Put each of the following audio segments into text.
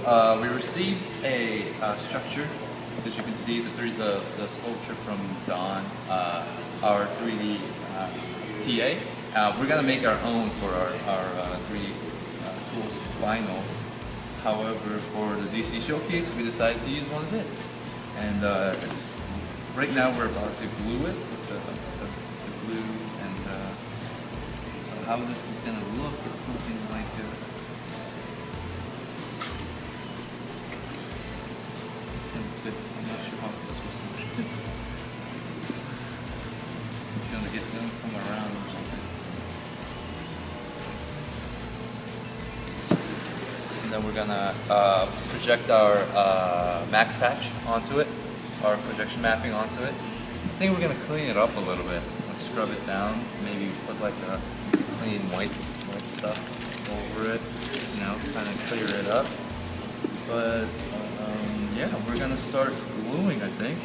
we received a structure. As you can see, the sculpture from Don, our 3D TA. We're gonna make our own for our 3D tools vinyl. However, for the DC showcase, we decided to use one of his, and it's right now we're about to glue it with the glue, and so how this is gonna look is something like. It's gonna fit. I'm not sure how this was gonna fit. It's gonna come around or something. And then we're gonna project our max patch onto it, our projection mapping onto it. I think we're gonna clean it up a little bit, like scrub it down, maybe put like a clean white stuff over it, you know, kind of clear it up. But yeah, we're gonna start gluing, I think.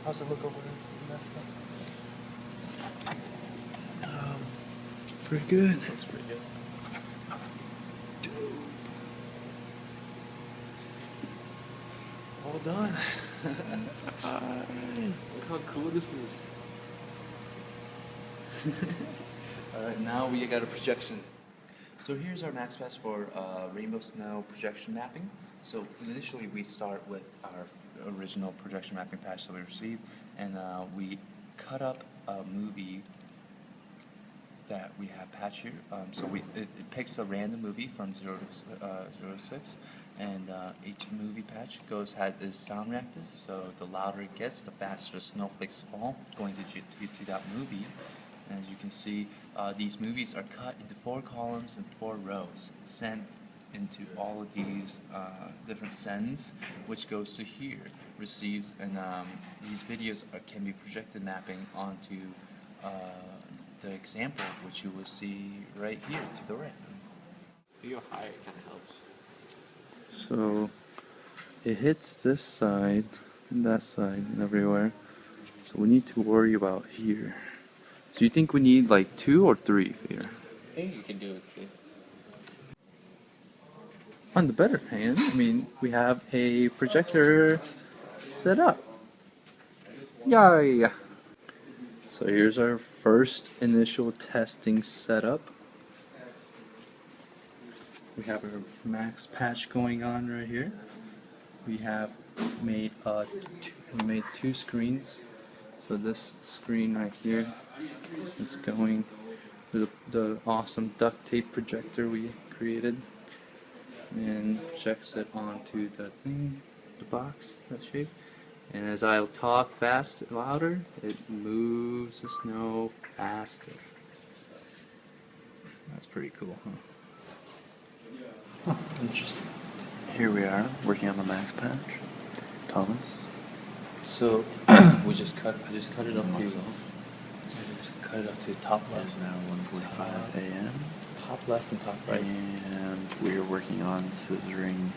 How's it look over there on that side? Pretty good. Looks pretty good. All done. Look how cool this is. Alright, now we got a projection. So here's our max pass for Rainbow Snow projection mapping. So initially we start with our original projection mapping patch that we received, and we cut up a movie that we have patched here. So it picks a random movie from 0 to 6, and each movie patch is sound reactive. So the louder it gets, the faster the snowflakes fall going to that movie. And as you can see, these movies are cut into 4 columns and 4 rows, sent into all of these different sends, which goes to here, receives, and these videos can be projected mapping onto the example, which you will see right here to the right. If you go higher, it kind of helps. So it hits this side and that side and everywhere. So we need to worry about here. So you think we need like 2 or 3 here? I think you can do it too. On the better hand, I mean, we have a projector set up. Yay! So here's our first initial testing setup. We have our max patch going on right here. We have made 2 screens. So this screen right here is going with the awesome duct tape projector we created, and projects it onto the thing, the box, that shape. And as I talk louder, it moves the snow faster. That's pretty cool, huh? Interesting. Here we are, working on the max patch. Thomas? So I just cut it up to top It left. is now 1:45 a.m. Top left and top right. And we are working on scissoring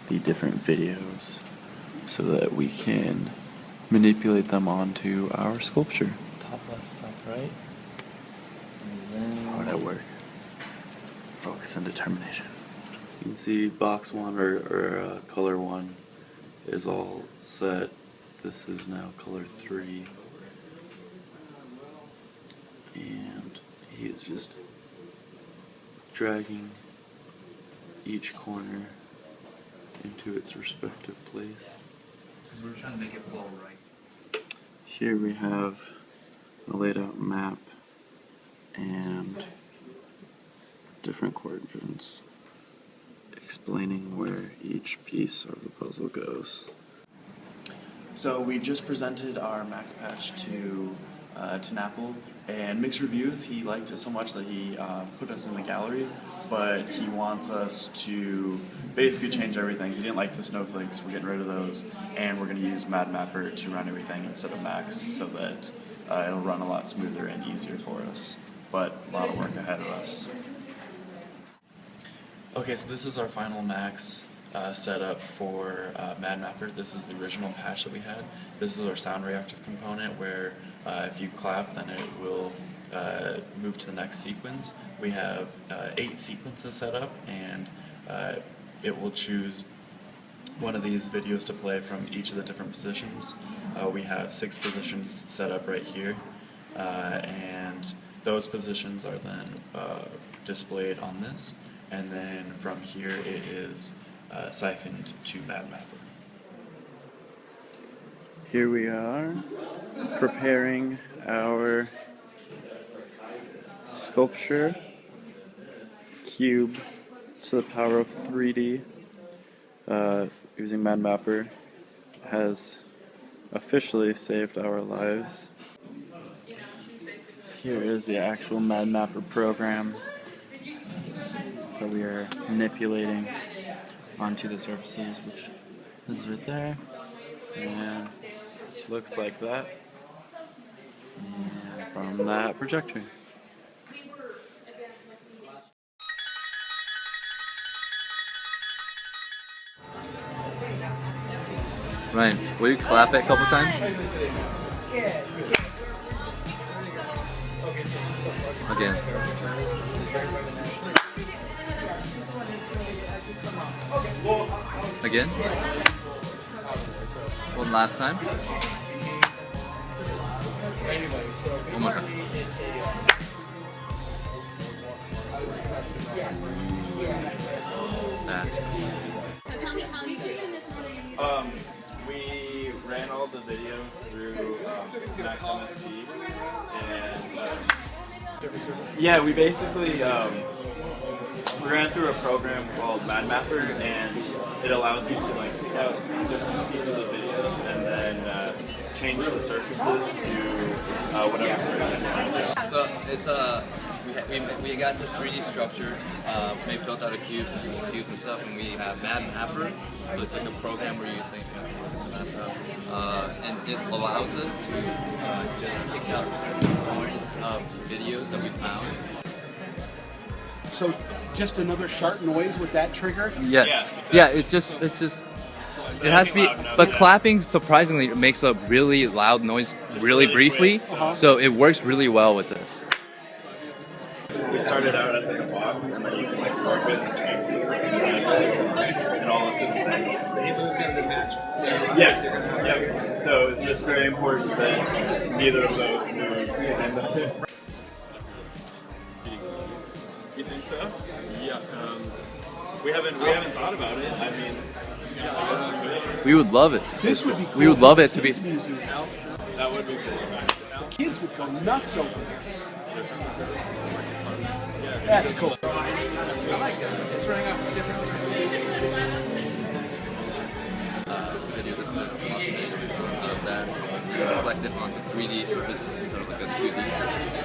the different videos so that we can manipulate them onto our sculpture. top left, top right. And How would then that work? Focus and determination. You can see box 1 or color 1 is all set. This is now color 3. And he is just dragging each corner into its respective place. Because we're trying to make it flow right. Here we have a laid out map and different quadrants explaining where each piece of the puzzle goes. So we just presented our Max Patch to Apple, and mixed reviews. He liked it so much that he put us in the gallery, but he wants us to basically change everything. He didn't like the snowflakes, we're getting rid of those, and we're going to use MadMapper to run everything instead of Max so that it'll run a lot smoother and easier for us, but a lot of work ahead of us. Okay, so this is our final Max setup for MadMapper. This is the original patch that we had. This is our sound reactive component where if you clap, then it will move to the next sequence. We have 8 sequences set up, and it will choose one of these videos to play from each of the different positions. We have 6 positions set up right here, and those positions are then displayed on this, and then from here it is siphoned to MadMapper. Here we are preparing our sculpture cube to the power of 3D using MadMapper. Has officially saved our lives. Here is the actual MadMapper program that we are manipulating onto the surfaces, which is right there, and it looks like that, and from that projector. Ryan, will you clap it a couple times? Again. Again? One last time? One more time. That's cool. So tell me how you created this. We ran all the videos through Max MSP, and yeah, we basically we ran through a program called MadMapper, and it allows you to like pick out different pieces of videos and then change the surfaces to whatever surface you want. So it's we got this 3D structure maybe built out of cubes and stuff, and we have MadMapper. So it's like a program we're using, and it allows us to just pick out certain points of videos that we found. So just another sharp noise with that trigger? Yes. Yeah. It's just. It has to be, but clapping surprisingly makes a really loud noise really briefly, so it works really well with this. We started out as like a box, and then you can like work with and all those different things. Yeah. So it's just very important that neither of those move. You think so? Yeah. We haven't thought about it. I mean, We would love it. This would be cool. We would love it to be. that would be cool. Kids would go nuts over this. That's cool. It's running off different video. This was automated of that. You reflect it onto 3D surfaces instead of like a 2D surface.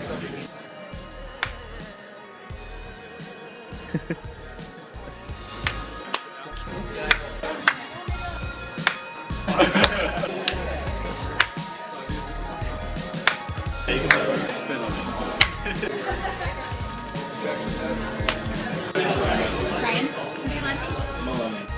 Ryan, is your last name?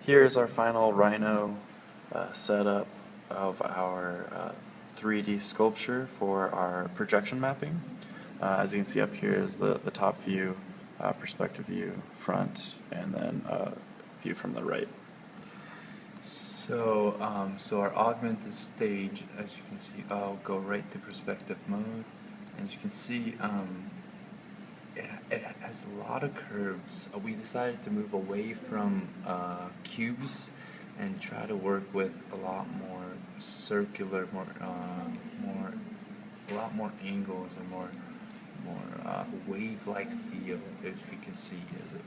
Here's our final Rhino setup of our 3D sculpture for our projection mapping. As you can see up here is the top view, perspective view, front, and then view from the right. So, so our augmented stage, as you can see, I'll go right to perspective mode. As you can see, it has a lot of curves. We decided to move away from cubes and try to work with a lot more circular, a lot more angles and more wave-like feel, if you can see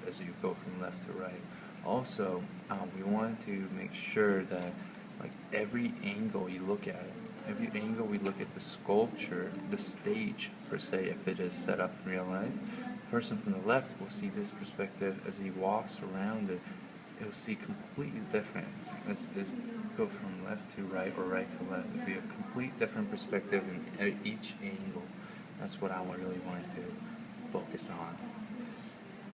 as you go from left to right. Also, we wanted to make sure that like every angle you look at it, every angle we look at the sculpture, the stage per se, if it is set up in real life. Person from the left will see this perspective as he walks around it. It'll see completely different. As go from left to right or right to left, it'll be a complete different perspective in each angle. That's what I really wanted to focus on.